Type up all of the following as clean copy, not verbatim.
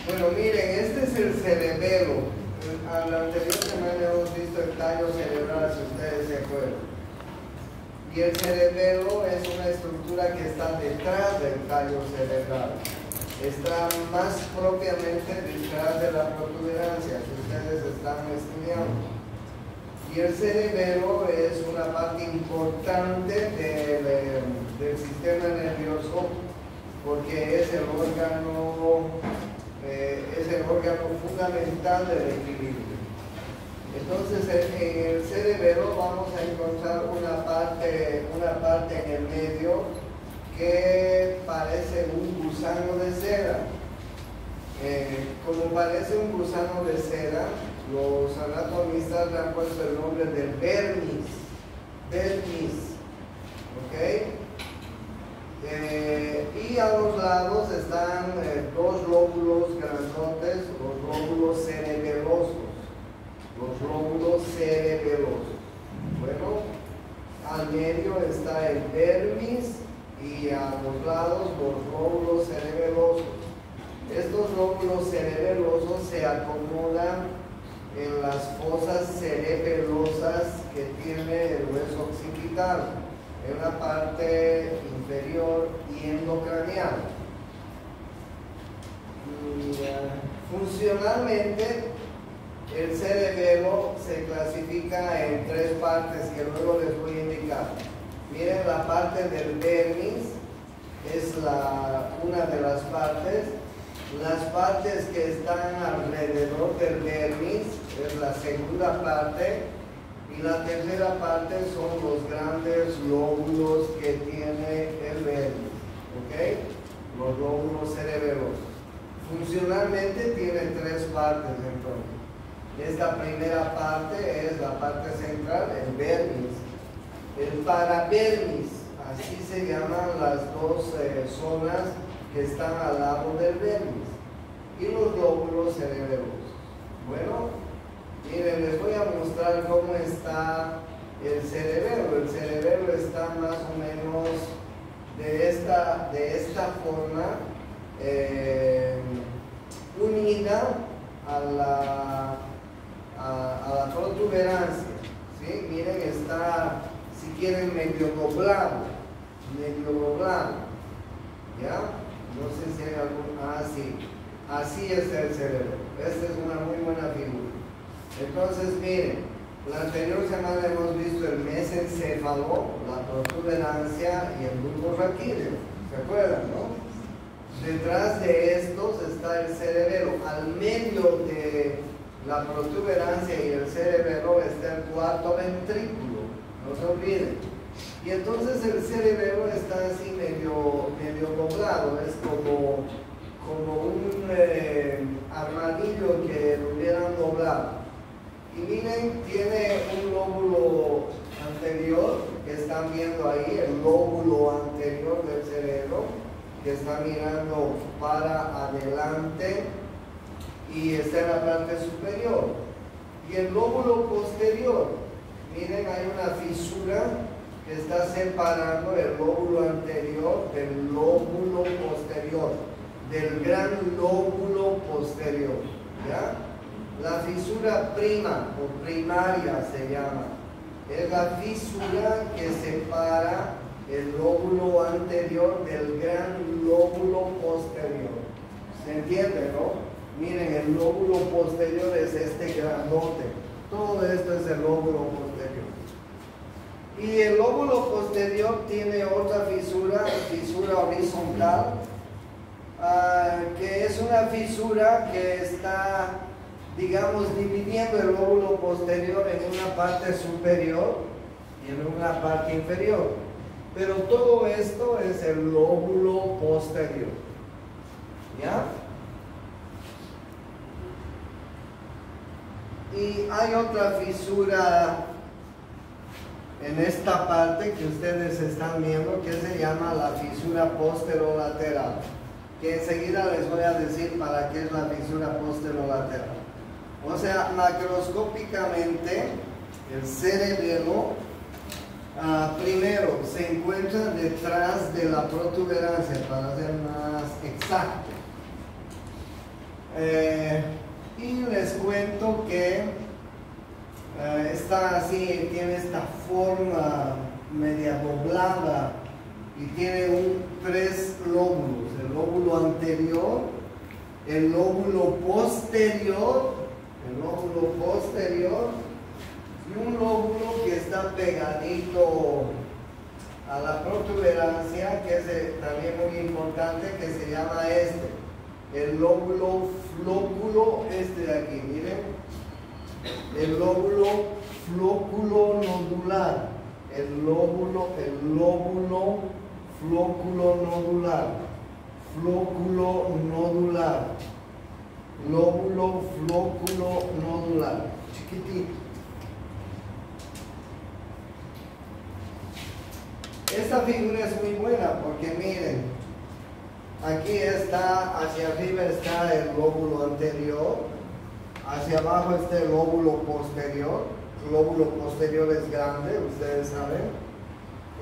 Bueno, miren, este es el cerebelo. A la anterior semana hemos visto el tallo cerebral, si ustedes se acuerdan. Y el cerebelo es una estructura que está detrás del tallo cerebral. Está más propiamente detrás de la protuberancia que ustedes están estudiando. Y el cerebelo es una parte importante del sistema nervioso porque es el órgano fundamental del equilibrio. Entonces, en el cerebelo vamos a encontrar una parte en el medio que parece un gusano de seda. Como parece un gusano de seda, los anatomistas le han puesto el nombre del dermis. ¿Ok? Y a los lados están dos lóbulos grandotes, los lóbulos cerebelosos. Bueno, al medio está el dermis y a los lados los lóbulos cerebelosos. Estos lóbulos cerebelosos se acomodan en las fosas cerebelosas que tiene el hueso occipital, en la parte inferior y endocraneal. Funcionalmente, el cerebelo se clasifica en tres partes que luego les voy a indicar. Miren, la parte del dermis es una de las partes. Las partes que están alrededor del dermis es la segunda parte. Y la tercera parte son los grandes lóbulos que tiene el dermis. ¿Ok? Los lóbulos cerebelosos. Funcionalmente tiene tres partes entonces. Esta primera parte es la parte central, el dermis. El paradermis, así se llaman las dos zonas que están al lado del dermis. Y los lóbulos cerebelosos. Bueno, miren, les voy a mostrar cómo está el cerebelo. El cerebelo está más o menos de esta forma, unida a la protuberancia. ¿Sí? Miren, está, si quieren, medio doblado. ¿Ya? No sé si hay algún... sí. Así es el cerebro. Esta es una muy buena figura. Entonces, miren, la anterior semana hemos visto el mesencéfalo, la protuberancia y el bulbo raquídeo. ¿Se acuerdan, no? Detrás de estos está el cerebelo. Al medio de la protuberancia y el cerebelo está el cuarto ventrículo. No se olviden. Y entonces el cerebelo está así medio doblado. Es como un armadillo que lo hubieran doblado. Y miren, tiene un lóbulo anterior que están viendo ahí, el lóbulo anterior del cerebro, que está mirando para adelante y está en la parte superior. Y el lóbulo posterior, miren, hay una fisura que está separando el lóbulo anterior del lóbulo posterior, del gran lóbulo posterior, ¿ya? La fisura prima o primaria se llama. Es la fisura que separa el lóbulo anterior del gran lóbulo posterior. ¿Se entiende, no? Miren, el lóbulo posterior es este grandote. Todo esto es el lóbulo posterior. Y el lóbulo posterior tiene otra fisura horizontal, que es una fisura que está, digamos, dividiendo el lóbulo posterior en una parte superior y en una parte inferior. Pero todo esto es el lóbulo posterior. ¿Ya? Y hay otra fisura en esta parte que ustedes están viendo que se llama la fisura posterolateral, que enseguida les voy a decir para qué es la fisura posterolateral. O sea, macroscópicamente el cerebelo primero se encuentra detrás de la protuberancia, para ser más exacto. Y les cuento que está así, tiene esta forma media doblada y tiene tres lóbulos: el lóbulo anterior, el lóbulo posterior y un lóbulo que está pegadito a la protuberancia, que es también muy importante, que se llama el lóbulo flóculo, de aquí, miren, el lóbulo flóculo nodular, el lóbulo flóculo nodular, lóbulo flóculo nodular, chiquitito. Esta figura es muy buena porque miren, aquí está, hacia arriba está el lóbulo anterior, hacia abajo está el lóbulo posterior. El lóbulo posterior es grande, ustedes saben.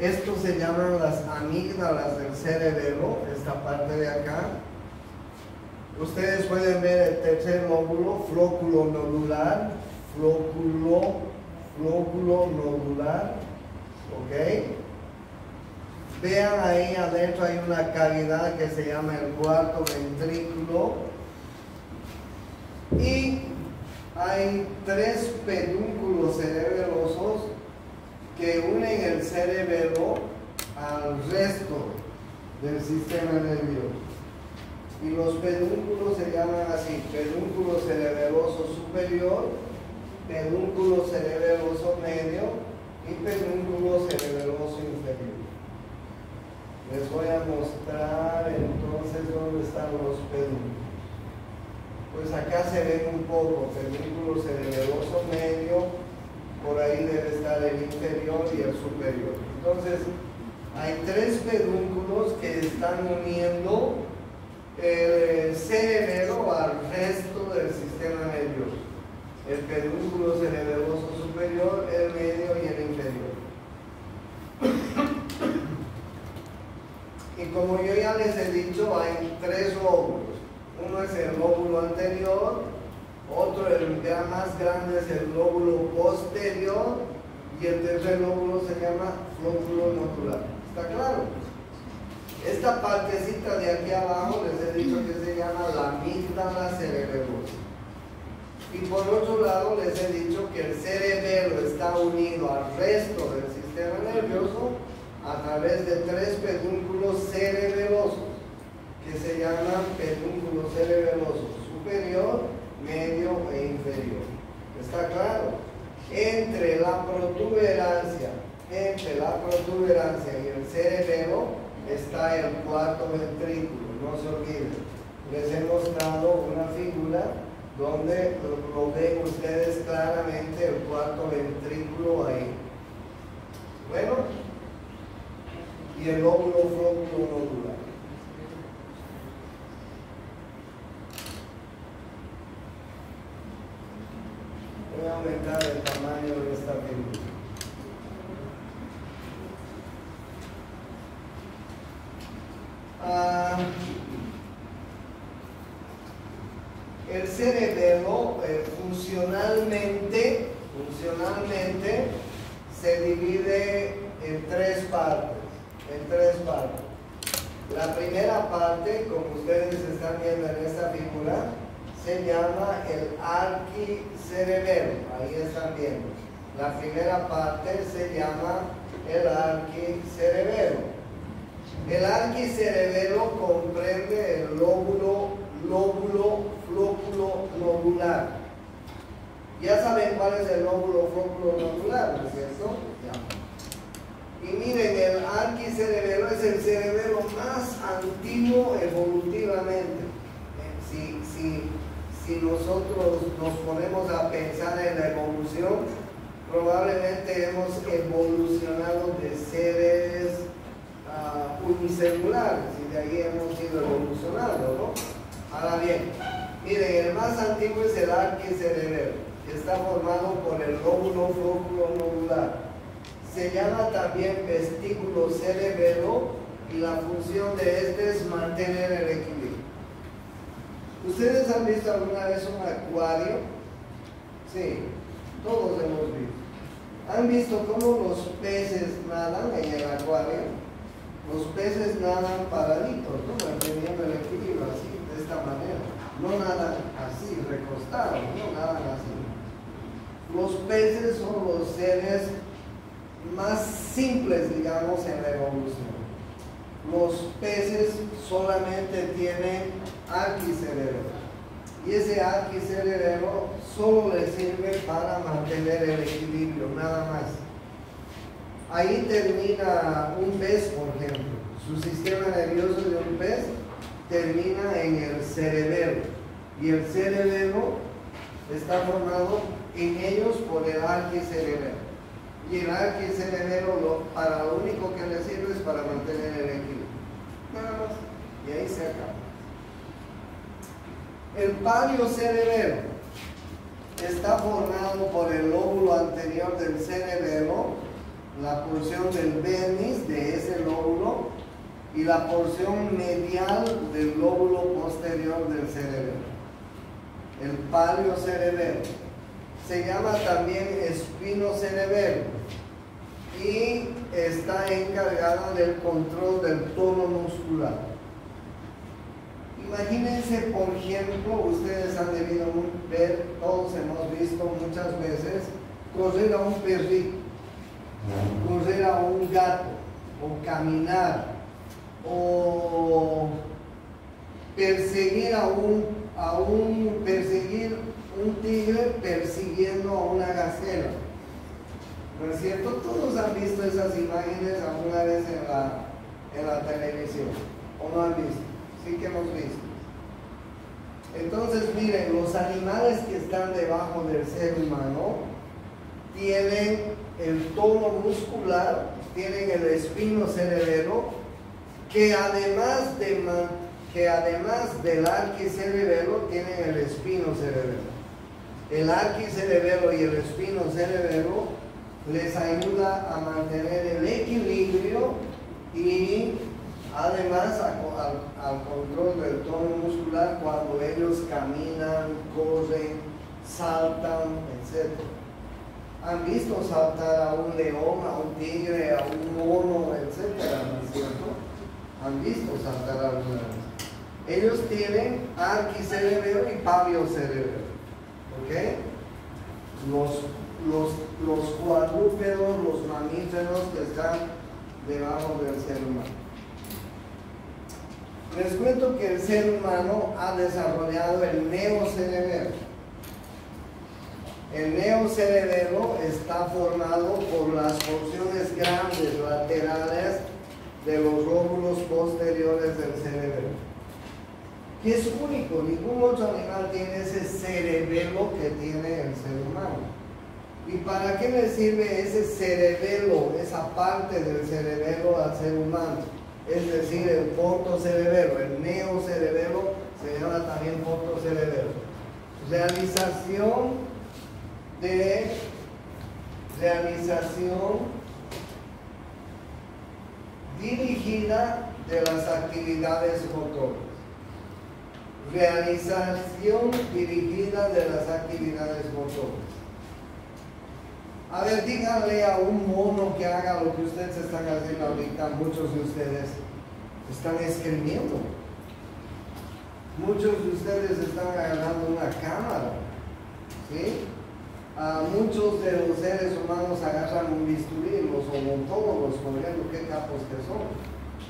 Estos se llaman las amígdalas del cerebelo, esta parte de acá. Ustedes pueden ver el tercer lóbulo, flóculo nodular, flóculo nodular, ¿ok? Vean ahí adentro hay una cavidad que se llama el cuarto ventrículo y hay tres pedúnculos cerebelosos que unen el cerebelo al resto del sistema nervioso. Y los pedúnculos se llaman así: pedúnculo cerebeloso superior, pedúnculo cerebeloso medio y pedúnculo cerebeloso inferior. Les voy a mostrar entonces dónde están los pedúnculos. Pues acá se ven un poco: pedúnculo cerebeloso medio, por ahí debe estar el inferior y el superior. Entonces, hay tres pedúnculos que están uniendo el cerebelo al resto del sistema nervioso: el pedúnculo cerebeloso superior, el medio y el inferior. Y como yo ya les he dicho, hay tres lóbulos. Uno es el lóbulo anterior, otro, el más grande, es el lóbulo posterior, y el tercer lóbulo se llama flóculo nodular. ¿Está claro? Esta partecita de aquí abajo les he dicho que se llama la amígdala cerebelosa. Y por otro lado les he dicho que el cerebelo está unido al resto del sistema nervioso a través de tres pedúnculos cerebelosos que se llaman pedúnculos cerebelosos superior, medio e inferior. ¿Está claro? Entre la protuberancia y el cerebelo está el cuarto ventrículo, no se olviden. Les he mostrado una figura donde lo ven ustedes claramente, el cuarto ventrículo ahí. Bueno, y el lóbulo flóculo nodular. Voy a aumentar el tamaño de esta figura. El cerebelo funcionalmente se divide en tres partes. La primera parte, como ustedes están viendo en esta figura, se llama el arquicerebelo. Ahí están viendo. La primera parte se llama el arquicerebelo. El arquicerebelo comprende el lóbulo flóculo nodular. Ya saben cuál es el lóbulo flóculo nodular, ¿no es cierto? Ya. Y miren, el arquicerebelo es el cerebelo más antiguo evolutivamente. Si nosotros nos ponemos a pensar en la evolución, probablemente hemos evolucionado de seres unicelulares y de ahí hemos ido evolucionando, ¿no? Ahora bien, miren, el más antiguo es el arquicerebelo, que está formado por el lóbulo flóculo nodular. Se llama también vestíbulo cerebelo y la función de este es mantener el equilibrio. ¿Ustedes han visto alguna vez un acuario? Sí, todos hemos visto. ¿Han visto cómo los peces nadan en el acuario? Los peces nadan paraditos, ¿no? Manteniendo el equilibrio así, de esta manera. No nadan así, recostados, no nadan así. Los peces son los seres más simples, digamos, en la evolución. Los peces solamente tienen arquicerebro. Y ese arquicerebro solo les sirve para mantener el equilibrio, nada más. Ahí termina un pez, por ejemplo. Su sistema nervioso de un pez termina en el cerebelo. Y el cerebelo está formado en ellos por el arquicerebelo. Y el arquicerebelo para lo único que le sirve es para mantener el equilibrio. Nada más. Y ahí se acaba. El paliocerebelo está formado por el lóbulo anterior del cerebelo, la porción del vermis de ese lóbulo y la porción medial del lóbulo posterior del cerebelo. El paliocerebelo se llama también espinocerebelo y está encargada del control del tono muscular. Imagínense, por ejemplo, ustedes han debido ver, todos hemos visto muchas veces, correr a un perrito, correr a un gato, o caminar, o perseguir perseguir un tigre persiguiendo a una gacela. ¿No es cierto? Todos han visto esas imágenes alguna vez en la televisión, ¿o no han visto? Sí que hemos visto. Entonces, miren, los animales que están debajo del ser humano tienen el tono muscular, tienen el espinocerebelo, que además del arquicerebelo tienen el espinocerebelo. El arquicerebelo y el espinocerebelo les ayuda a mantener el equilibrio y además al control del tono muscular cuando ellos caminan, corren, saltan, etc. ¿Han visto saltar a un león, a un tigre, a un mono, etcétera? ¿No es cierto? ¿Han visto saltar alguna vez? Ellos tienen arquicerebelo y paliocerebelo. ¿Ok? Los cuadrúpedos, los mamíferos que están debajo del ser humano. Les cuento que el ser humano ha desarrollado el neocerebelo. El neocerebelo está formado por las porciones grandes laterales de los lóbulos posteriores del cerebelo, que es único. Ningún otro animal tiene ese cerebelo que tiene el ser humano. ¿Y para qué le sirve ese cerebelo, esa parte del cerebelo al ser humano? Es decir, el fotocerebelo, el neocerebelo se llama también fotocerebelo. Realización dirigida de las actividades motoras. Realización dirigida de las actividades motoras. A ver, díganle a un mono que haga lo que ustedes están haciendo ahorita. Muchos de ustedes están escribiendo. Muchos de ustedes están agarrando una cámara. ¿Sí? Muchos de los seres humanos agarran un bisturí, los odontólogos, por ejemplo, qué capos que son.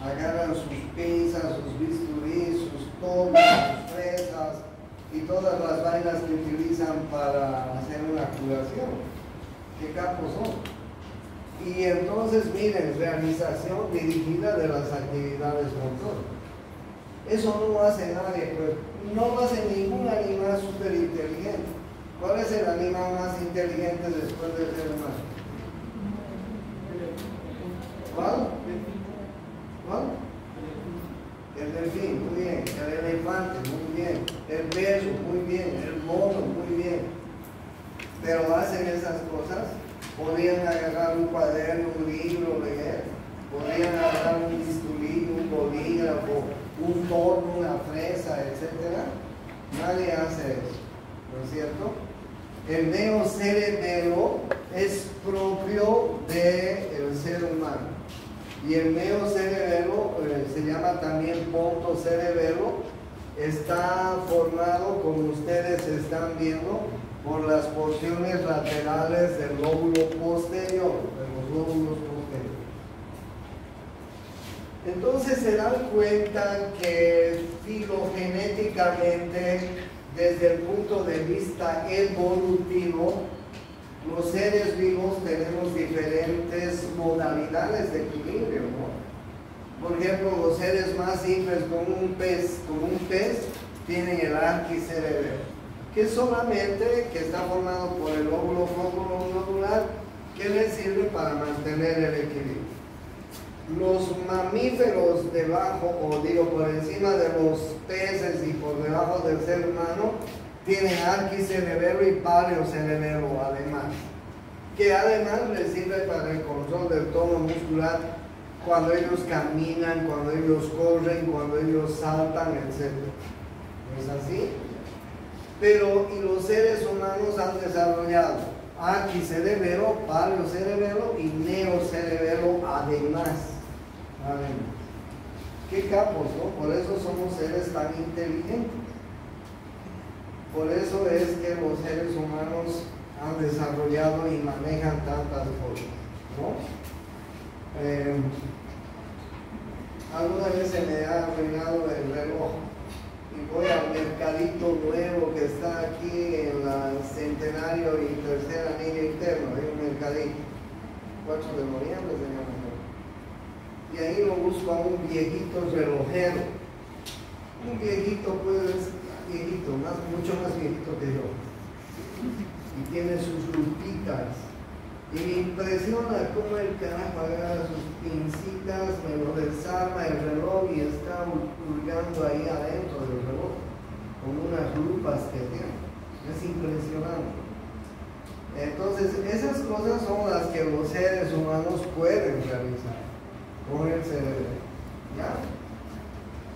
Agarran sus pinzas, sus bisturís, sus tomas, sus fresas y todas las vainas que utilizan para hacer una curación. ¿Qué capos son? Y entonces, miren, realización dirigida de las actividades motoras. Eso no lo hace nadie, pues no lo hace ningún animal súper inteligente. ¿Cuál es el animal más inteligente después del ser humano? ¿Cuál? ¿Cuál? El delfín, muy bien. El elefante, muy bien. El perro, muy bien. El mono, muy bien. Pero hacen esas cosas. Podrían agarrar un cuaderno, un libro, leer. Podrían agarrar un bisturí, un bolígrafo, un torno, una fresa, etc. Nadie hace eso, ¿no es cierto? El neocerebelo es propio del ser humano. Y el neocerebelo, se llama también pontocerebelo, está formado, como ustedes están viendo, por las porciones laterales del lóbulo posterior, de los lóbulos posteriores. Entonces se dan cuenta que filogenéticamente, desde el punto de vista evolutivo, los seres vivos tenemos diferentes modalidades de equilibrio, ¿no? Por ejemplo, los seres más simples como un pez tienen el arquicerebelo, que solamente está formado por el lóbulo nodular, que le sirve para mantener el equilibrio. Los mamíferos debajo, o digo por encima de los peces y por debajo del ser humano, tienen arquicerebelo y paleocerebelo además, que además les sirve para el control del tono muscular cuando ellos caminan, cuando ellos corren, cuando ellos saltan, etc. ¿No es así? Pero y los seres humanos han desarrollado arquicerebelo, paleocerebelo y neocerebelo además. ¿Qué capos, no? Por eso somos seres tan inteligentes. Por eso es que los seres humanos han desarrollado y manejan tantas cosas, ¿no? Alguna vez se me ha arruinado el reloj y voy al mercadito nuevo que está aquí en la Centenario y Tercera Anillo Interno. Hay un mercadito, 4 de noviembre se llama. Y ahí lo busco a un viejito relojero. Un viejito, pues, viejito, mucho más viejito que yo. Y tiene sus lupitas. Y me impresiona cómo el carajo agarra sus pincitas, me lo desarma el reloj y está hurgando ahí adentro del reloj, con unas lupas que tiene. Es impresionante. Entonces, esas cosas son las que los seres humanos pueden realizar con el cerebro, ¿ya?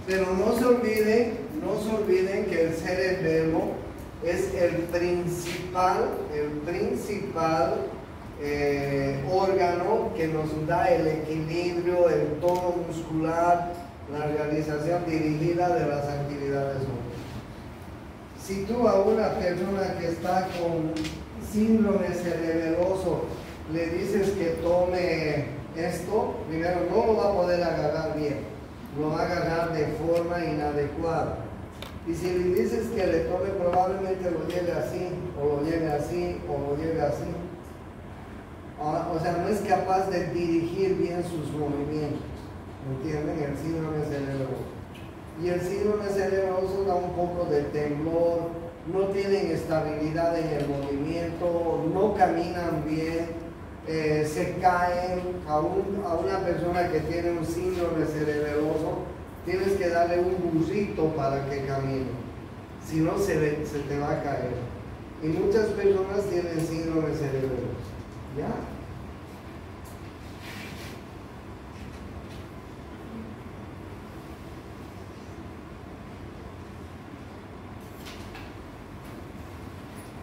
Pero no se olviden que el cerebelo es el principal órgano que nos da el equilibrio, el tono muscular, la realización dirigida de las actividades humanas. Si tú a una persona que está con síndrome cerebeloso le dices que tome esto, primero no lo va a poder agarrar bien, lo va a agarrar de forma inadecuada. Y si le dices que le tome, probablemente lo lleve así, o lo lleve así, o lo lleve así. O sea, no es capaz de dirigir bien sus movimientos. ¿Entienden? El síndrome cerebroso. Y el síndrome cerebroso da un poco de temblor, no tienen estabilidad en el movimiento, no caminan bien. Se caen. A una persona que tiene un síndrome cerebeloso tienes que darle un burrito para que camine, si no se te va a caer. Y muchas personas tienen síndrome cerebeloso, ¿ya?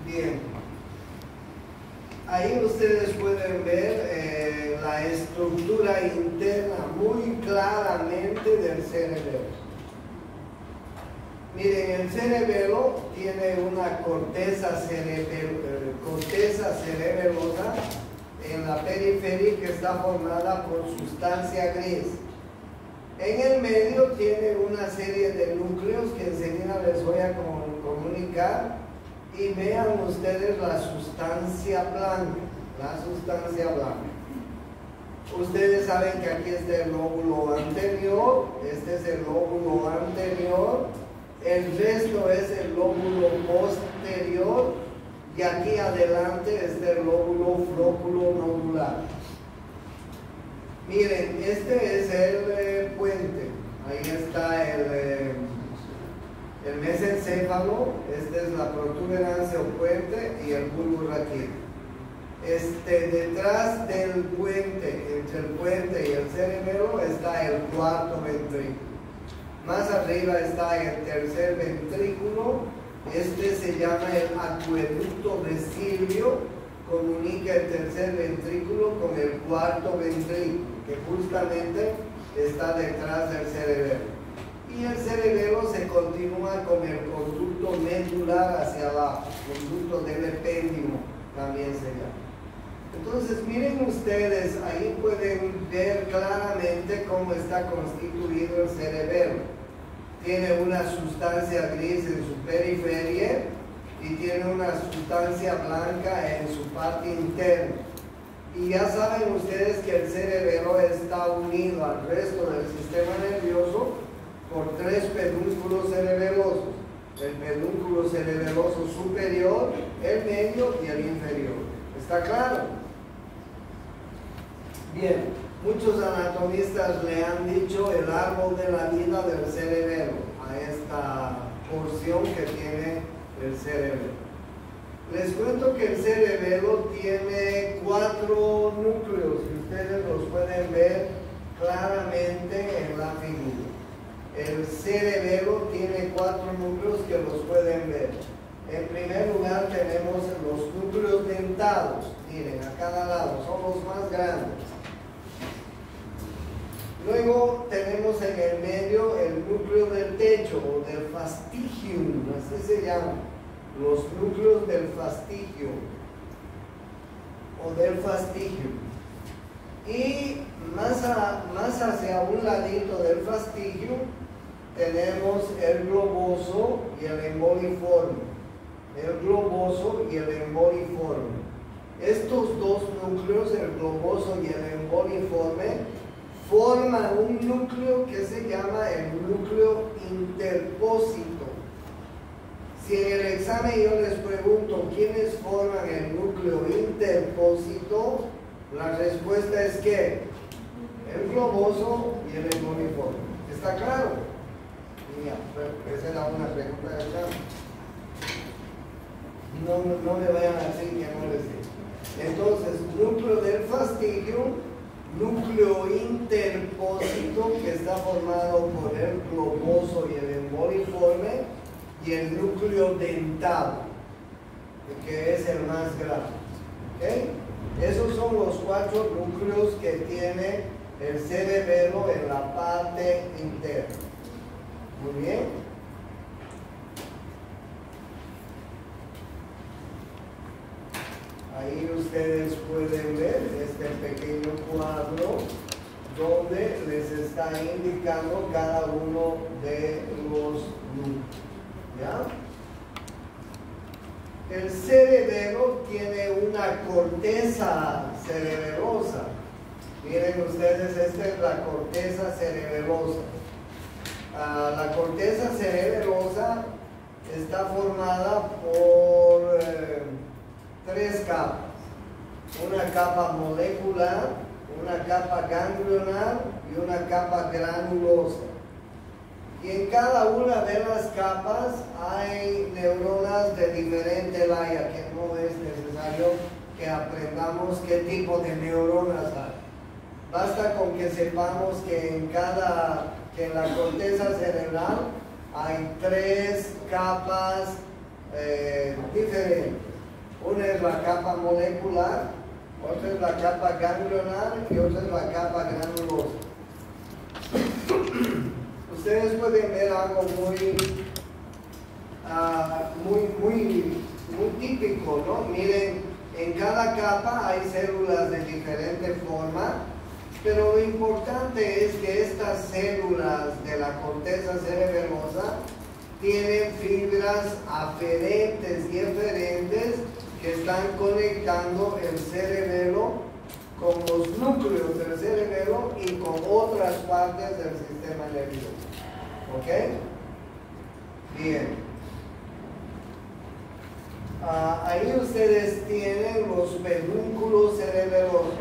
Bien, ahí ustedes pueden ver la estructura interna muy claramente del cerebelo. Miren, el cerebelo tiene una corteza cerebelosa en la periferia que está formada por sustancia gris. En el medio tiene una serie de núcleos que enseguida les voy a comunicar. Y vean ustedes la sustancia blanca. Ustedes saben que aquí está el lóbulo anterior, este es el lóbulo anterior, el resto es el lóbulo posterior y aquí adelante está el lóbulo flóculo-nodular. Miren, este es el puente, ahí está el mesencéfalo, esta es la protuberancia o puente y el bulbo raquídeo. Detrás del puente, entre el puente y el cerebelo, está el cuarto ventrículo. Más arriba está el tercer ventrículo Este se llama el acueducto de Silvio, comunica el tercer ventrículo con el cuarto ventrículo, que justamente está detrás del cerebelo. Y el cerebelo se continúa con el conducto medular hacia abajo, conducto del epéndimo también se llama. Entonces miren ustedes, ahí pueden ver claramente cómo está constituido el cerebelo. Tiene una sustancia gris en su periferia y tiene una sustancia blanca en su parte interna. Y ya saben ustedes que el cerebelo está unido al resto del sistema nervioso por tres pedúnculos cerebelosos. El pedúnculo cerebeloso superior, el medio y el inferior. ¿Está claro? Bien, muchos anatomistas le han dicho el árbol de la vida del cerebelo a esta porción que tiene el cerebelo. Les cuento que el cerebelo tiene 4 núcleos y ustedes los pueden ver claramente en la figura. El cerebelo tiene 4 núcleos que los pueden ver. En primer lugar tenemos los núcleos dentados, miren, a cada lado, son los más grandes. Luego tenemos en el medio el núcleo del techo o del fastigium, así se llama, los núcleos del fastigio o del fastigium. Y más hacia un ladito del fastigio tenemos el globoso y el emboliforme. El globoso y el emboliforme. Estos dos núcleos, el globoso y el emboliforme, forman un núcleo que se llama el núcleo interpósito. Si en el examen yo les pregunto quiénes forman el núcleo interpósito, la respuesta es que el globoso y el emboliforme. ¿Está claro? Ya, esa era una pregunta de examen. No me vayan a decir que no les digo. Entonces, núcleo del fastigio, núcleo interpósito que está formado por el globoso y el emboliforme, y el núcleo dentado, que es el más grande. ¿Okay? Esos son los 4 núcleos que tiene el cerebelo en la parte interna. Muy bien. Ahí ustedes pueden ver este pequeño cuadro donde les está indicando cada uno de los núcleos. ¿Ya? El cerebelo tiene una corteza cerebelosa. Miren ustedes, esta es la corteza cerebelosa. La corteza cerebelosa está formada por 3 capas. Una capa molecular, una capa ganglionar y una capa granulosa. Y en cada una de las capas hay neuronas de diferente talla, que no es necesario que aprendamos qué tipo de neuronas hay. Basta con que sepamos que en la corteza cerebral hay 3 capas diferentes. Una es la capa molecular, otra es la capa ganglionar y otra es la capa granulosa. Ustedes pueden ver algo muy típico, ¿no? Miren, en cada capa hay células de diferente forma, pero lo importante es que estas células de la corteza cerebelosa tienen fibras aferentes y eferentes que están conectando el cerebelo con los núcleos del cerebelo y con otras partes del sistema nervioso. ¿Ok? Bien. Ahí ustedes tienen los pedúnculos cerebelosos.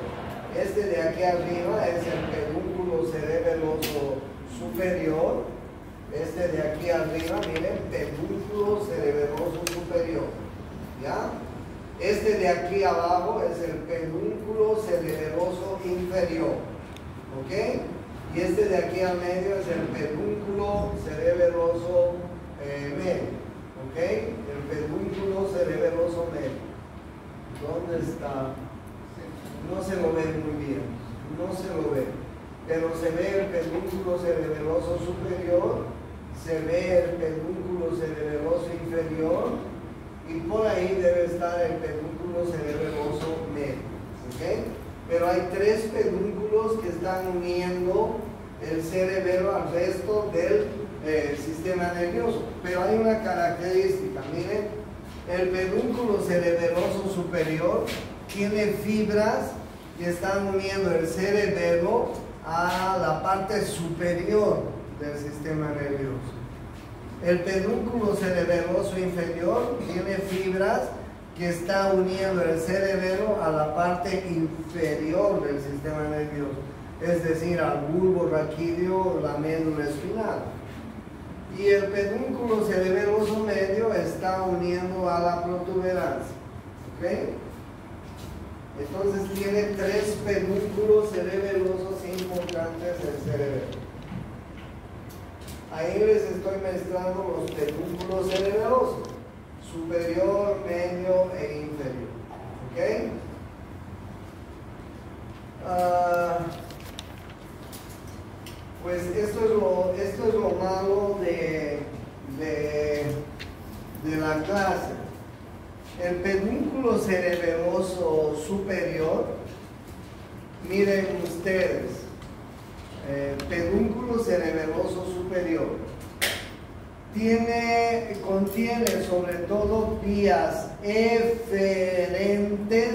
Este de aquí arriba es el pedúnculo cerebeloso superior. Este de aquí arriba, miren, pedúnculo cerebeloso superior. ¿Ya? Este de aquí abajo es el pedúnculo cerebeloso inferior. ¿Ok? Y este de aquí al medio es el pedúnculo cerebeloso medio. ¿Ok? ¿dónde está? No se lo ve muy bien, no se lo ve, pero se ve el pedúnculo cerebeloso superior, se ve el pedúnculo cerebeloso inferior y por ahí debe estar el pedúnculo cerebeloso medio, ¿ok? Pero hay tres pedúnculos que están uniendo el cerebelo al resto del sistema nervioso, pero hay una característica, miren, el pedúnculo cerebeloso superior tiene fibras que están uniendo el cerebelo a la parte superior del sistema nervioso. El pedúnculo cerebeloso inferior tiene fibras que están uniendo el cerebelo a la parte inferior del sistema nervioso, es decir, al bulbo raquídeo o la médula espinal. Y el pedúnculo cerebeloso medio está uniendo a la protuberancia, ¿ok? Entonces tiene tres pedúnculos cerebelosos importantes del cerebelo. Ahí les estoy mostrando los pedúnculos cerebelosos, superior, medio e inferior, ¿ok? Pues esto es lo malo de la clase. El pedúnculo cerebeloso superior, miren ustedes, pedúnculo cerebeloso superior contiene sobre todo vías eferentes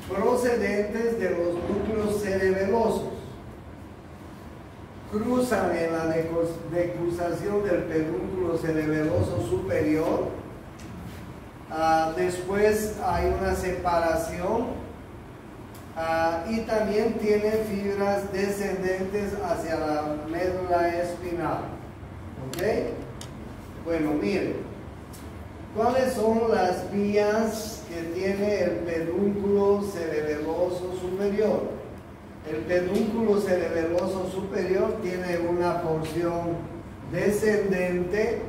procedentes de los núcleos cerebelosos. Cruzan en la decruzación del pedúnculo cerebeloso superior. Después hay una separación y también tiene fibras descendentes hacia la médula espinal. ¿Ok? Bueno, miren, ¿cuáles son las vías que tiene el pedúnculo cerebeloso superior? El pedúnculo cerebeloso superior tiene una porción descendente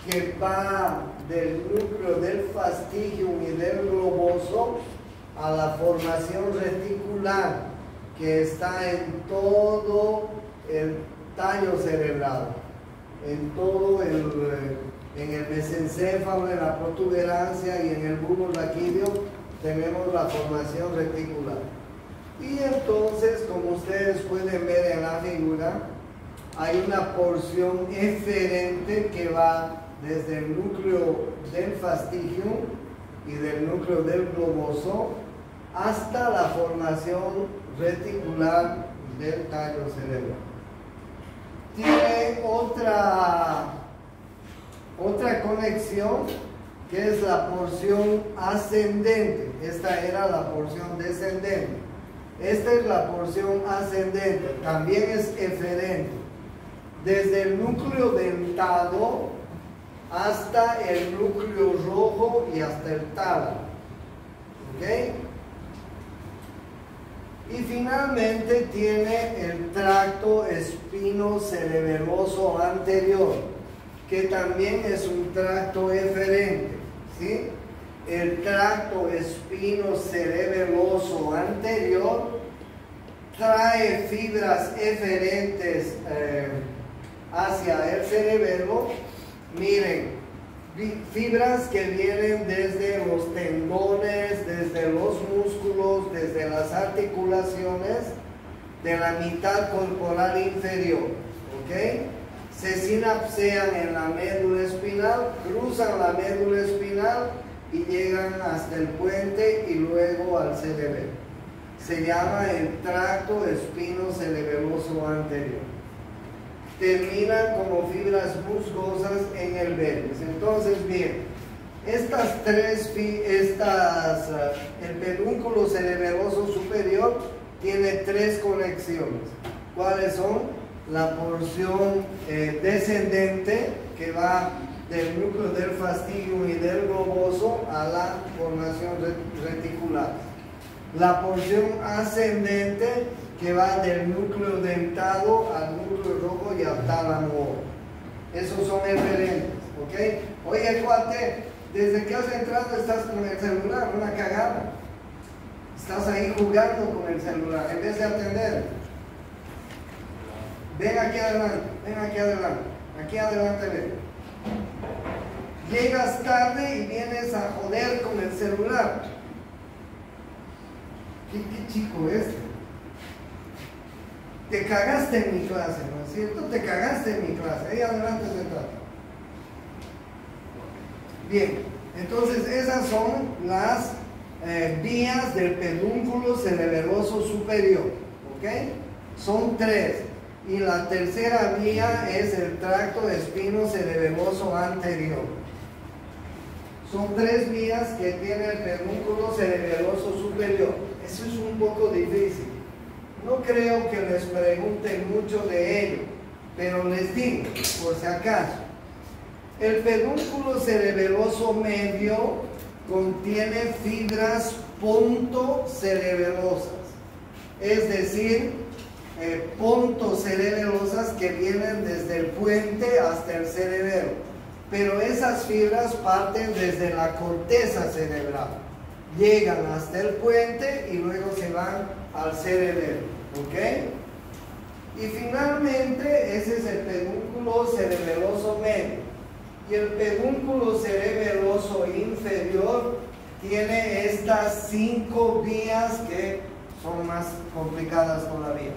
que va del núcleo del fastigium y del globoso a la formación reticular que está en todo el tallo cerebral, en todo en el mesencéfalo, en la protuberancia y en el bulbo raquídeo tenemos la formación reticular. Y entonces, como ustedes pueden ver en la figura, hay una porción eferente que va desde el núcleo del fastigium y del núcleo del globoso hasta la formación reticular del tallo cerebral. Tiene otra conexión que es la porción ascendente. Esta era la porción descendente. Esta es la porción ascendente, también es eferente, desde el núcleo dentado hasta el núcleo rojo y hasta el tálamo. ¿Ok? Y finalmente tiene el tracto espinocerebeloso anterior, que también es un tracto eferente, ¿sí? El tracto espinocerebeloso anterior trae fibras eferentes hacia el cerebelo. Miren, fibras que vienen desde los tendones, desde los músculos, desde las articulaciones de la mitad corporal inferior, ¿ok? Se sinapsean en la médula espinal, cruzan la médula espinal y llegan hasta el puente y luego al cerebelo. Se llama el tracto espinocerebeloso anterior. Terminan como fibras musgosas en el vértex. Entonces, bien, el pedúnculo cerebeloso superior tiene tres conexiones. ¿Cuáles son? La porción descendente que va del núcleo del fastigium y del globoso a la formación reticular. La porción ascendente que va del núcleo dentado al núcleo rojo y al tálamo. Esos son eferentes. ¿ok? Oye, cuate, desde que has entrado estás con el celular, una cagada. Estás ahí jugando con el celular en vez de atender. Ven aquí adelante, ven aquí adelante, aquí adelante ven. Llegas tarde y vienes a joder con el celular. ¿Qué chico es? Te cagaste en mi clase, ¿no es cierto? Te cagaste en mi clase. Ahí adelante sentado. Bien, entonces esas son las vías del pedúnculo cerebeloso superior, ¿ok? Son 3. Y la tercera vía es el tracto espinocerebeloso anterior. Son 3 vías que tiene el pedúnculo cerebeloso superior. Eso es un poco difícil. No creo que les pregunten mucho de ello, pero les digo, por si acaso. El pedúnculo cerebeloso medio contiene fibras pontocerebelosas, es decir, pontocerebelosas que vienen desde el puente hasta el cerebelo, pero esas fibras parten desde la corteza cerebral, llegan hasta el puente y luego se van al cerebelo, ¿ok? Y finalmente ese es el pedúnculo cerebeloso medio. Y el pedúnculo cerebeloso inferior tiene estas 5 vías que son más complicadas todavía.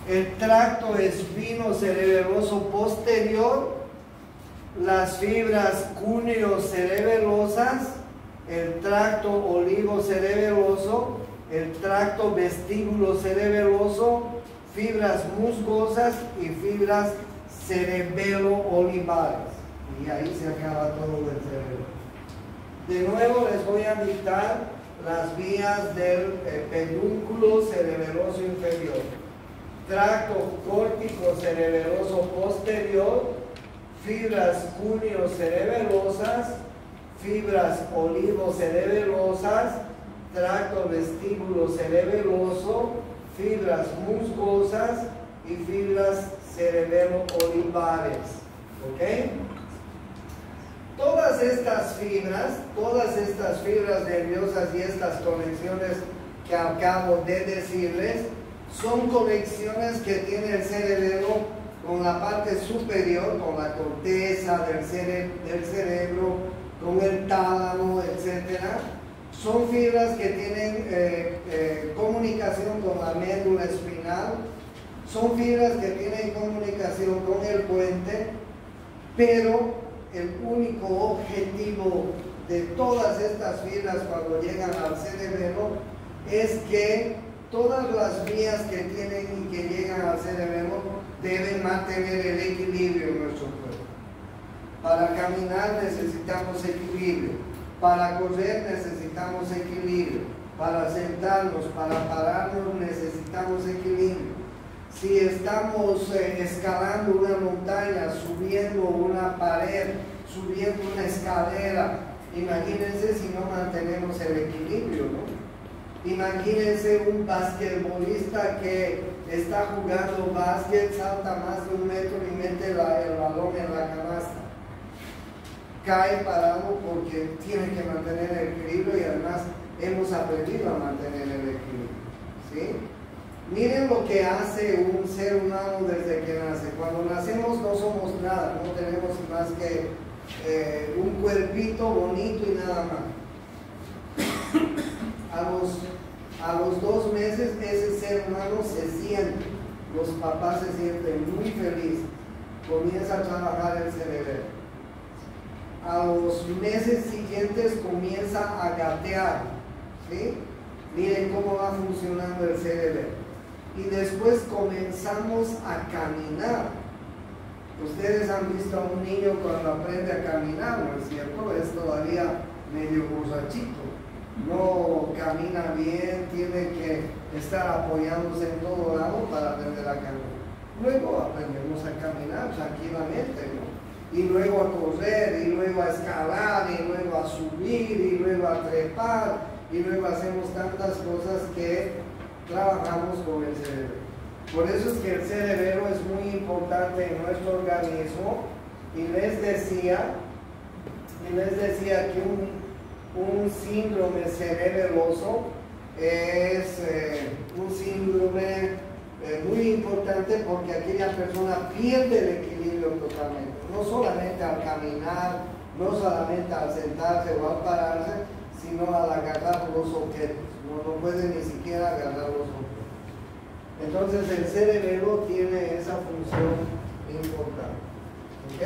El tracto espinocerebeloso posterior, las fibras cúneo-cerebelosas, el tracto olivo-cerebeloso, el tracto vestíbulo-cerebeloso, fibras musgosas y fibras cerebelo-olivares. Y ahí se acaba todo el cerebro. De nuevo les voy a dictar las vías del pedúnculo cerebeloso inferior. Tracto córtico cerebeloso posterior, fibras cúneo-cerebelosas, fibras olivo-cerebelosas, tracto vestíbulo cerebeloso, fibras musgosas y fibras cerebelo-olivares. ¿Ok? Todas estas fibras nerviosas y estas conexiones que acabo de decirles son conexiones que tiene el cerebelo con la parte superior, con la corteza del cerebro, con el tálamo, etc. Son fibras que tienen comunicación con la médula espinal, son fibras que tienen comunicación con el puente, pero el único objetivo de todas estas fibras cuando llegan al cerebelo es que todas las vías que tienen y que llegan al cerebelo deben mantener el equilibrio en nuestro cuerpo. Para caminar necesitamos equilibrio, para correr necesitamos equilibrio, para sentarnos, para pararnos necesitamos equilibrio. Si estamos escalando una montaña, subiendo una pared, subiendo una escalera, imagínense si no mantenemos el equilibrio, ¿no? Imagínense un basquetbolista que está jugando básquet, salta más de 1 metro y mete el balón en la canasta. Cae parado porque tiene que mantener el equilibrio y además hemos aprendido a mantener el equilibrio, ¿sí? Miren lo que hace un ser humano desde que nace. Cuando nacemos no somos nada, no tenemos más que un cuerpito bonito y nada más. A los 2 meses ese ser humano se siente, los papás se sienten muy felices, comienza a trabajar el cerebro. A los meses siguientes comienza a gatear, ¿sí? Miren cómo va funcionando el cerebro. Y después comenzamos a caminar. Ustedes han visto a un niño cuando aprende a caminar, ¿no es cierto? Es todavía medio borrachito, no camina bien, tiene que estar apoyándose en todo lado para aprender a caminar. Luego aprendemos a caminar tranquilamente, ¿no? Y luego a correr, y luego a escalar, y luego a subir, y luego a trepar, y luego hacemos tantas cosas que trabajamos con el cerebro. Por eso es que el cerebro es muy importante en nuestro organismo y les decía que un síndrome cerebeloso es un síndrome muy importante porque aquella persona pierde el equilibrio totalmente, no solamente al caminar, no solamente al sentarse o al pararse, sino al agarrar los objetos. No puede ni siquiera agarrar los objetos. Entonces el cerebelo tiene esa función importante. ¿Ok?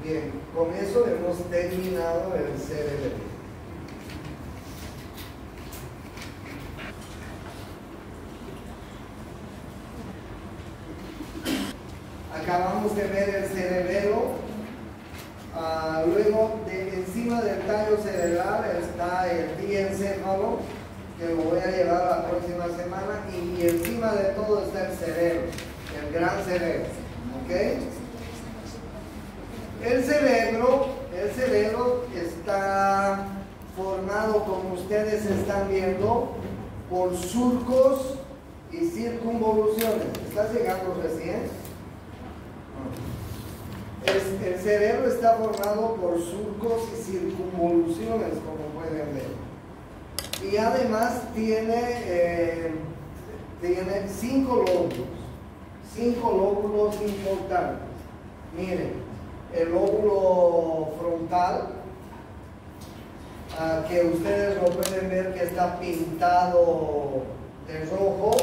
Bien, con eso hemos terminado el cerebelo. Acabamos de ver el cerebelo. Luego, encima del tallo cerebral está el diencéfalo, que lo voy a llevar la próxima semana, y encima de todo está el cerebro, el gran cerebro. ¿Ok? El cerebro está formado, como ustedes están viendo, por surcos y circunvoluciones. ¿Estás llegando recién? El cerebro está formado por surcos y circunvoluciones, como pueden ver. Y además tiene 5 lóbulos importantes. Miren, el lóbulo frontal, que ustedes lo pueden ver que está pintado de rojo.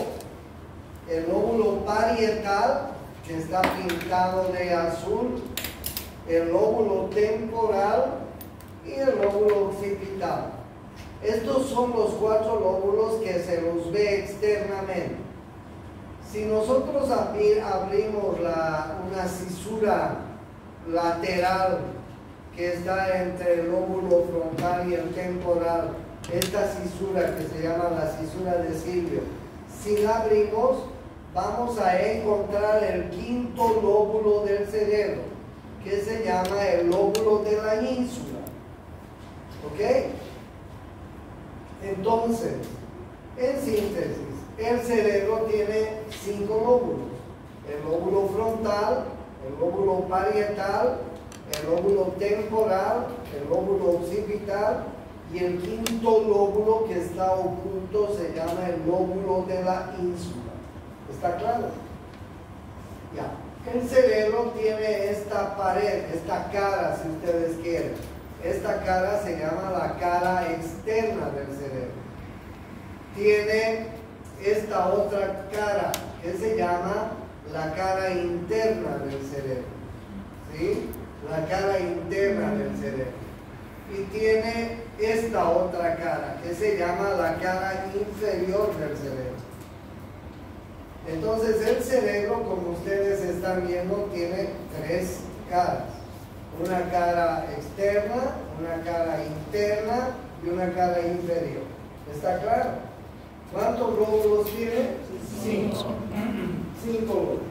El lóbulo parietal, que está pintado de azul. El lóbulo temporal y el lóbulo occipital. Estos son los 4 lóbulos que se los ve externamente. Si nosotros abrimos una cisura lateral que está entre el lóbulo frontal y el temporal, esta cisura que se llama la cisura de Silvio, si la abrimos, vamos a encontrar el 5º lóbulo del cerebro, que se llama el lóbulo de la ínsula. ¿Ok? Entonces, en síntesis, el cerebro tiene 5 lóbulos: el lóbulo frontal, el lóbulo parietal, el lóbulo temporal, el lóbulo occipital, y el 5º lóbulo que está oculto se llama el lóbulo de la ínsula. ¿Está claro? Ya. El cerebro tiene esta pared, esta cara, si ustedes quieren. Esta cara se llama la cara externa del cerebro. Tiene esta otra cara que se llama la cara interna del cerebro. ¿Sí? La cara interna del cerebro. Y tiene esta otra cara que se llama la cara inferior del cerebro. Entonces el cerebro, como ustedes están viendo, tiene 3 caras. Una cara externa, una cara interna y una cara inferior. ¿Está claro? ¿Cuántos lóbulos tiene? 5. 5 lóbulos.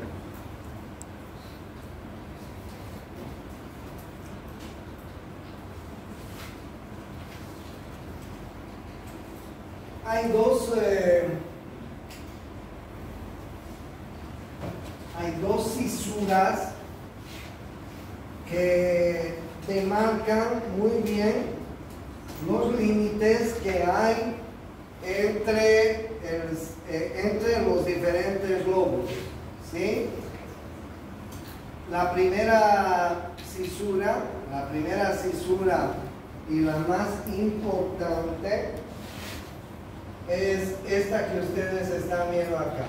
Hay dos cisuras que demarcan muy bien los límites que hay entre los diferentes lóbulos. ¿Sí? La primera cisura y la más importante es esta que ustedes están viendo acá.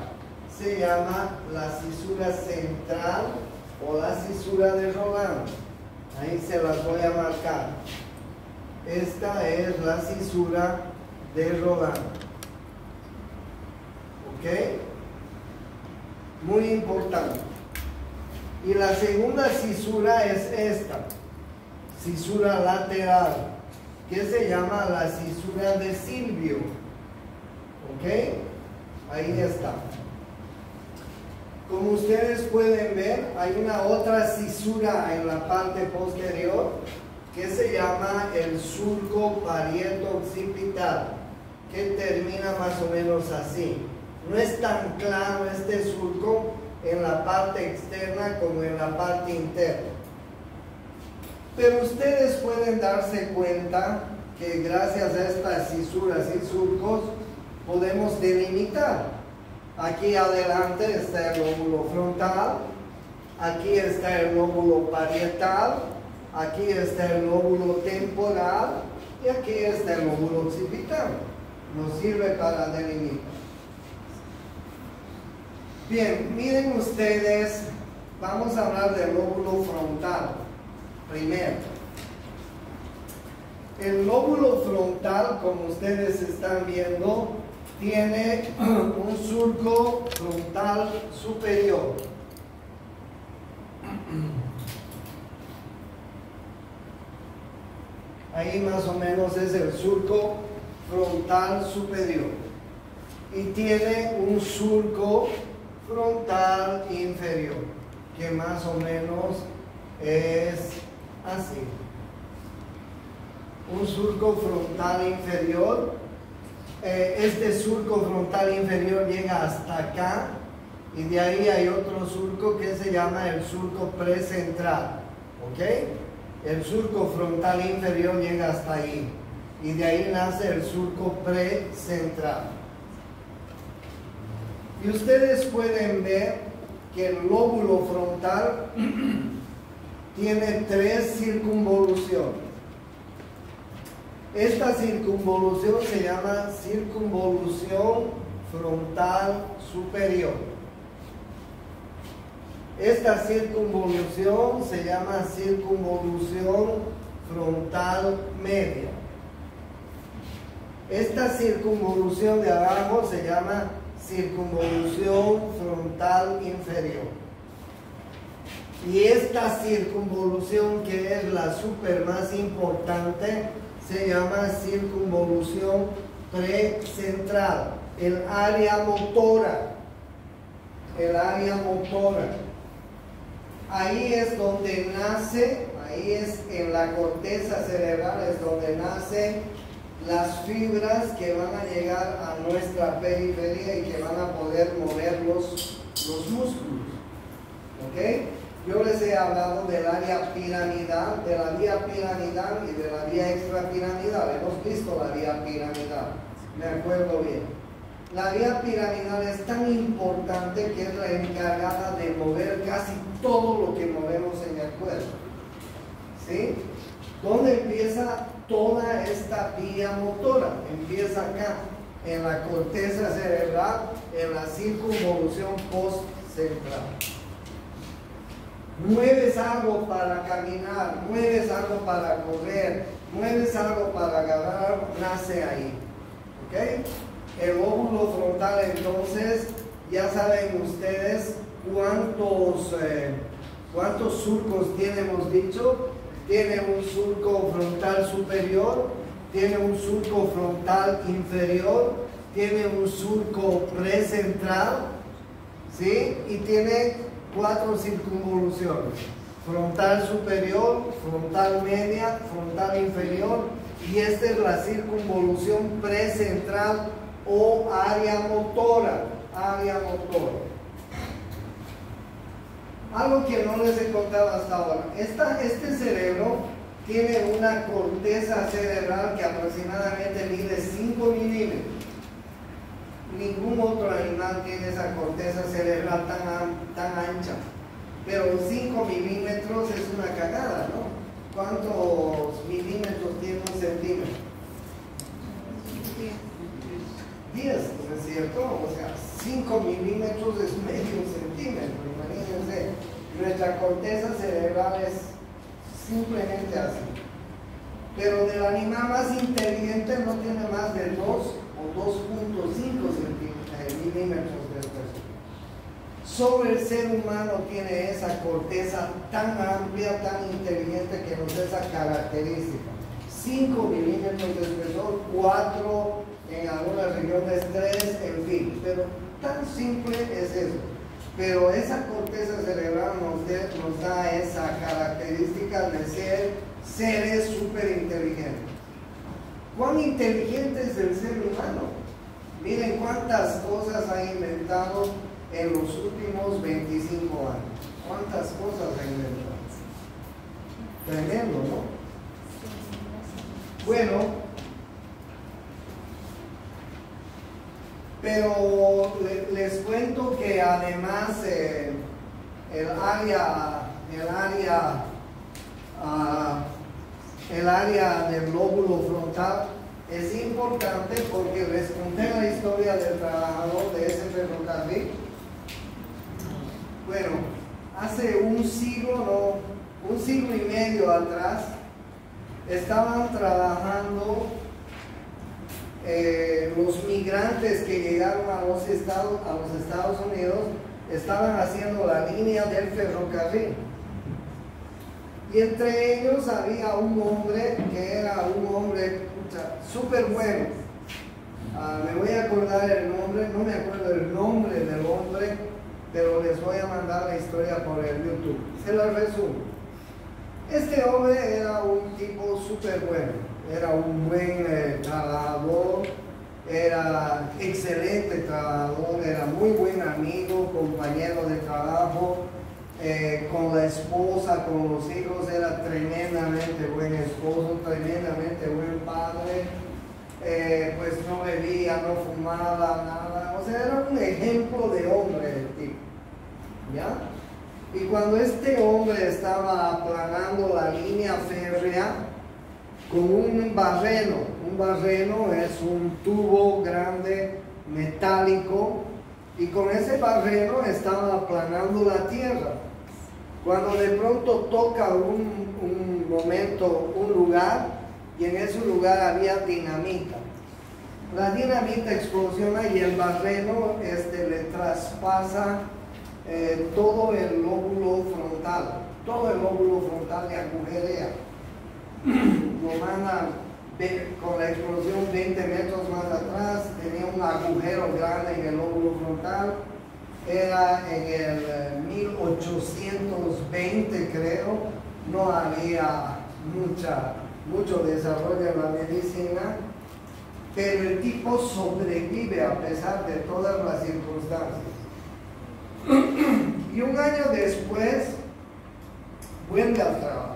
Se llama la cisura central o la cisura de Roland. Ahí se las voy a marcar. Esta es la cisura de Roland. ¿Ok? Muy importante. Y la segunda cisura es esta, cisura lateral, que se llama la cisura de Silvio. ¿Ok? Ahí está. Como ustedes pueden ver, hay una otra cisura en la parte posterior que se llama el surco parieto-occipital, que termina más o menos así. No es tan claro este surco en la parte externa como en la parte interna. Pero ustedes pueden darse cuenta que gracias a estas cisuras y surcos podemos delimitar. Aquí adelante está el lóbulo frontal, aquí está el lóbulo parietal, aquí está el lóbulo temporal y aquí está el lóbulo occipital. Nos sirve para delimitar. Bien, miren ustedes, vamos a hablar del lóbulo frontal primero. El lóbulo frontal, como ustedes están viendo, tiene un surco frontal superior. Ahí más o menos es el surco frontal superior. Y tiene un surco frontal inferior, que más o menos es así. Un surco frontal inferior. Este surco frontal inferior llega hasta acá y de ahí hay otro surco que se llama el surco precentral. ¿Ok? El surco frontal inferior llega hasta ahí y de ahí nace el surco precentral. Y ustedes pueden ver que el lóbulo frontal tiene 3 circunvoluciones. Esta circunvolución se llama circunvolución frontal superior. Esta circunvolución se llama circunvolución frontal media. Esta circunvolución de abajo se llama circunvolución frontal inferior. Y esta circunvolución, que es la súper más importante, se llama circunvolución precentral, el área motora. El área motora. Ahí es donde nace, ahí es en la corteza cerebral, es donde nacen las fibras que van a llegar a nuestra periferia y que van a poder mover los músculos. ¿Ok? Yo les he hablado del área piramidal, de la vía piramidal y de la vía extrapiramidal. Hemos visto la vía piramidal, me acuerdo bien. La vía piramidal es tan importante que es la encargada de mover casi todo lo que movemos en el cuerpo. ¿Sí? ¿Dónde empieza toda esta vía motora? Empieza acá, en la corteza cerebral, en la circunvolución postcentral. Mueves algo para caminar, mueves algo para correr, mueves algo para agarrar, nace ahí. ¿Ok? El lóbulo frontal, entonces, ya saben ustedes cuántos surcos tiene, hemos dicho. Tiene un surco frontal superior, tiene un surco frontal inferior, tiene un surco precentral, ¿sí? Y tiene 4 circunvoluciones: frontal superior, frontal media, frontal inferior, y esta es la circunvolución precentral o área motora. Algo que no les he contado hasta ahora. Este cerebro tiene una corteza cerebral que aproximadamente mide 5 milímetros. Ningún otro animal tiene esa corteza cerebral tan ancha. Pero 5 milímetros es una cagada, ¿no? ¿Cuántos milímetros tiene un centímetro? 10, ¿no es cierto? O sea, 5 milímetros es medio centímetro. Imagínense, nuestra corteza cerebral es simplemente así. Pero del animal más inteligente no tiene más de 2 o 2.5 milímetros de espesor. Solo el ser humano tiene esa corteza tan amplia, tan inteligente, que nos da esa característica. 5 milímetros de espesor, 4 en algunas regiones, 3, en fin. Pero tan simple es eso. Pero esa corteza cerebral nos da esa característica de ser seres súper inteligentes. ¿Cuán inteligente es el ser humano? Miren cuántas cosas ha inventado en los últimos 25 años. ¿Cuántas cosas ha inventado? Tremendo, ¿no? Bueno, pero les cuento que además el área del lóbulo frontal es importante porque les conté la historia del trabajador de ese ferrocarril. Bueno, hace un siglo y medio atrás, estaban trabajando los migrantes que llegaron a los Estados Unidos, estaban haciendo la línea del ferrocarril. Y entre ellos había un hombre que era un hombre súper bueno. Me voy a acordar el nombre, no me acuerdo el nombre del hombre, pero les voy a mandar la historia por el YouTube. Se la resumo. Este hombre era un tipo súper bueno, era un buen trabajador, era excelente trabajador, era muy buen amigo, compañero de trabajo, con la esposa, con los hijos, era tremendamente buen esposo, tremendamente buen padre, pues no bebía, no fumaba, nada, o sea, era un ejemplo de hombre el tipo, ¿ya? Y cuando este hombre estaba aplanando la línea férrea con un barreno es un tubo grande metálico, y con ese barreno estaba aplanando la tierra, cuando de pronto toca un momento un lugar, y en ese lugar había dinamita. La dinamita explosiona y el barreno le traspasa todo el lóbulo frontal le agujerea. Lo manda con la explosión 20 metros más atrás, tenía un agujero grande en el lóbulo frontal. Era en el 1820, creo, no había mucho desarrollo en la medicina, pero el tipo sobrevive a pesar de todas las circunstancias. Y un año después vuelve al trabajo.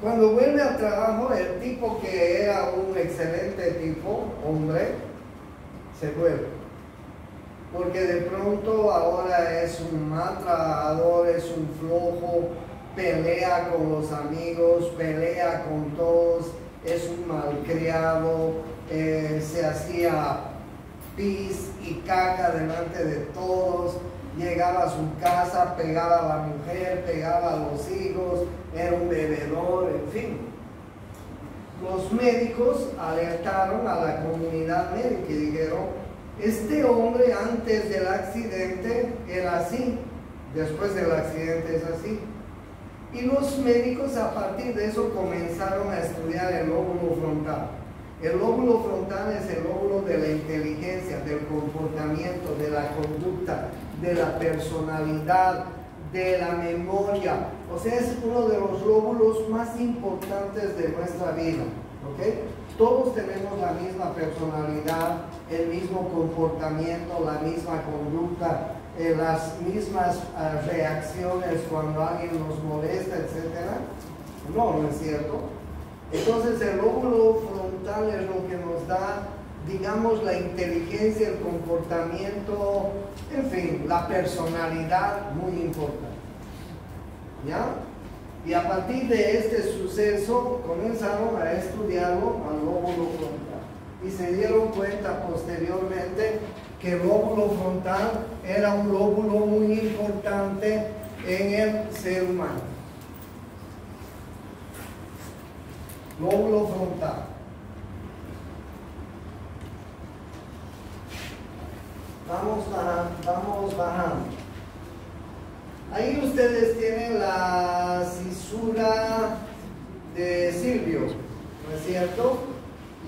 Cuando vuelve al trabajo, el tipo que era un excelente tipo, hombre, se vuelve. Porque de pronto ahora es un mal trabajador, es un flojo, pelea con los amigos, pelea con todos, es un malcriado, se hacía pis y caca delante de todos, llegaba a su casa, pegaba a la mujer, pegaba a los hijos, era un bebedor, en fin. Los médicos alertaron a la comunidad médica y dijeron: este hombre antes del accidente era así, después del accidente es así. Y los médicos a partir de eso comenzaron a estudiar el lóbulo frontal. El lóbulo frontal es el lóbulo de la inteligencia, del comportamiento, de la conducta, de la personalidad, de la memoria. O sea, es uno de los lóbulos más importantes de nuestra vida, ¿ok? Todos tenemos la misma personalidad, el mismo comportamiento, la misma conducta, las mismas reacciones cuando alguien nos molesta, etc. No es cierto. Entonces el lóbulo frontal es lo que nos da, digamos, la inteligencia, el comportamiento, en fin, la personalidad, muy importante. ¿Ya? Y a partir de este suceso comenzaron a estudiarlo al lóbulo frontal. Y se dieron cuenta posteriormente que el lóbulo frontal era un lóbulo muy importante en el ser humano. Lóbulo frontal. Vamos bajando. Ahí ustedes tienen la cisura de Silvio, ¿no es cierto?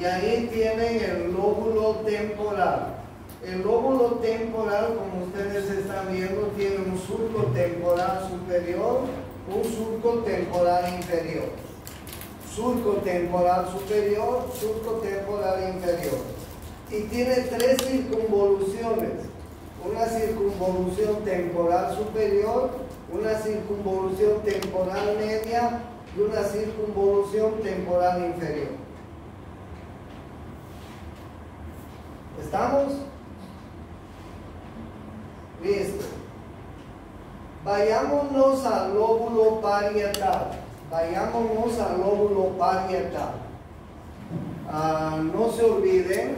Y ahí tienen el lóbulo temporal. El lóbulo temporal, como ustedes están viendo, tiene un surco temporal superior, un surco temporal inferior. Surco temporal superior, surco temporal inferior. Y tiene 3 circunvoluciones. una circunvolución temporal superior, una circunvolución temporal media y una circunvolución temporal inferior. ¿Estamos? Listo. Vayámonos al lóbulo parietal. Vayámonos al lóbulo parietal. No se olviden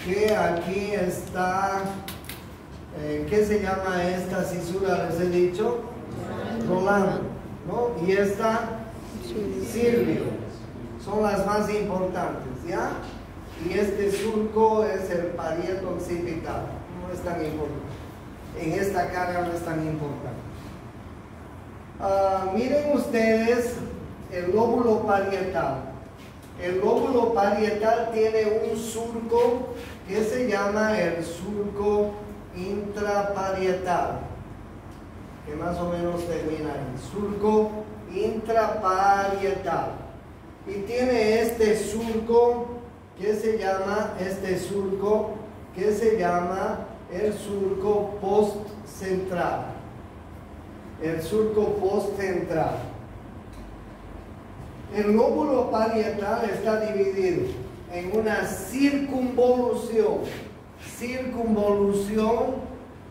que aquí está, ¿qué se llama esta cisura? Les he dicho, Rolando, ¿no? Y esta, Silvio. Son las más importantes, ¿ya? Y este surco es el parieto occipital. No es tan importante. En esta cara no es tan importante. Miren ustedes el lóbulo parietal. El lóbulo parietal tiene un surco que se llama el surco intraparietal, que más o menos termina en surco intraparietal. Y tiene este surco que se llama, el surco postcentral. El surco postcentral. El lóbulo parietal está dividido en una circunvolución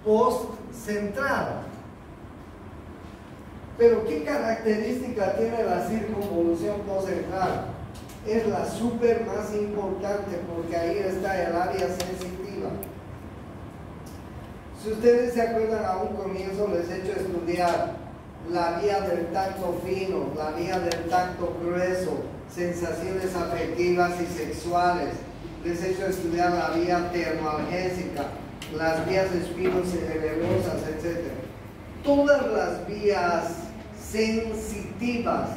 postcentral. Pero ¿qué característica tiene la circunvolución postcentral? Es la súper más importante porque ahí está el área sensitiva. Si ustedes se acuerdan, a un comienzo les he hecho estudiar la vía del tacto fino, la vía del tacto grueso, sensaciones afectivas y sexuales. Les he hecho estudiar la vía termoalgésica, las vías espinocerebelosas, etc. Todas las vías sensitivas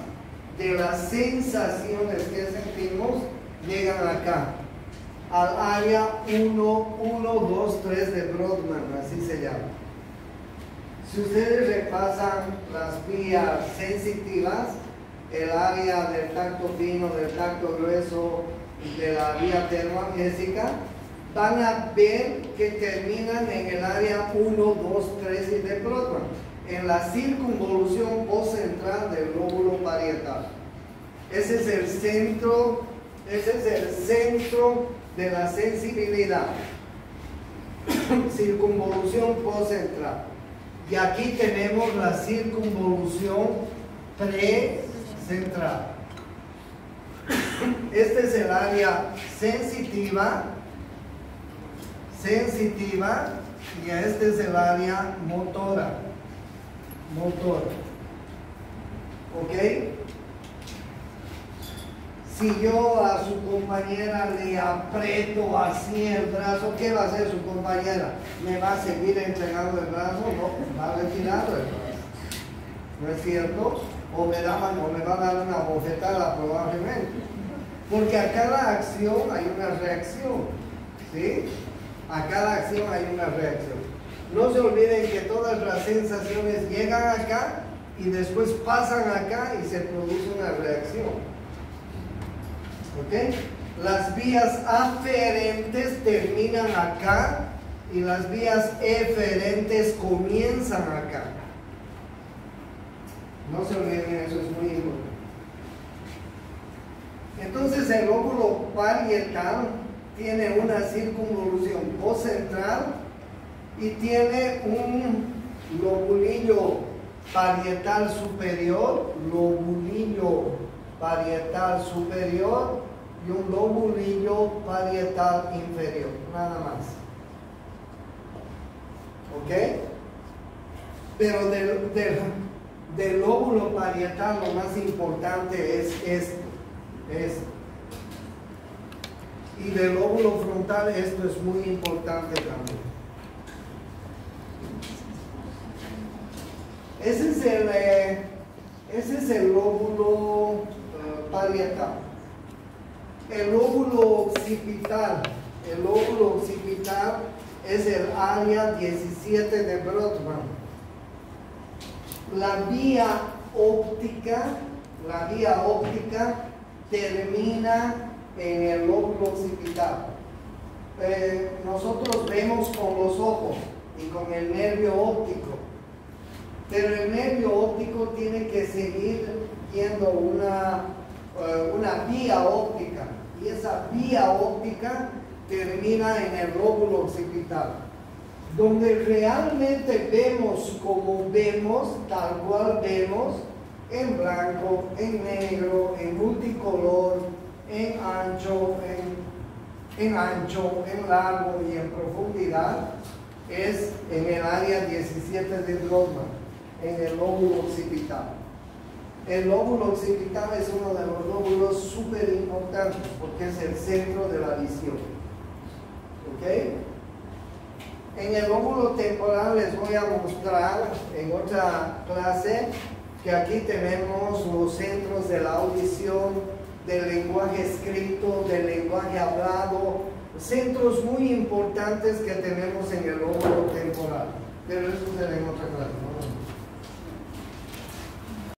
de las sensaciones que sentimos llegan acá, al área 1, 2, 3 de Brodmann, así se llama. Si ustedes repasan las vías sensitivas, el área del tacto fino, del tacto grueso, de la vía termoalgésica, van a ver que terminan en el área 1, 2, 3 y de Brodmann, en la circunvolución postcentral del lóbulo parietal. Ese es el centro de la sensibilidad. Circunvolución postcentral. Y aquí tenemos la circunvolución precentral. Este es el área sensitiva, y este es el área motora. ¿Ok? Si yo a su compañera le aprieto así el brazo, ¿qué va a hacer su compañera? ¿Me va a seguir entregando el brazo? No, va a retirar el brazo. ¿No es cierto? O me va a dar una bofetada probablemente. Porque a cada acción hay una reacción. ¿Sí? A cada acción hay una reacción. No se olviden que todas las sensaciones llegan acá y después pasan acá y se produce una reacción. ¿Ok? Las vías aferentes terminan acá y las vías eferentes comienzan acá. No se olviden, eso es muy importante. Entonces el lóbulo parietal tiene una circunvolución postcentral y tiene un lobulillo parietal superior, y un lobulillo parietal inferior, nada más. ¿Ok? Pero del lóbulo parietal lo más importante es esto. Y del lóbulo frontal esto es muy importante también. Ese es el lóbulo parietal. El lóbulo occipital es el área 17 de Brodmann. La vía óptica termina en el lóbulo occipital. nosotros vemos con los ojos y con el nervio óptico, pero el nervio óptico tiene que seguir yendo una vía óptica, y esa vía óptica termina en el lóbulo occipital, donde realmente vemos como vemos, tal cual vemos, en blanco, en negro, en multicolor, en ancho, en largo y en profundidad, es en el área 17 de Brodmann, en el lóbulo occipital. El lóbulo occipital es uno de los lóbulos súper importantes porque es el centro de la visión. ¿Ok? En el lóbulo temporal les voy a mostrar en otra clase que aquí tenemos los centros de la audición, del lenguaje escrito, del lenguaje hablado, centros muy importantes que tenemos en el lóbulo temporal. Pero eso será en otra clase.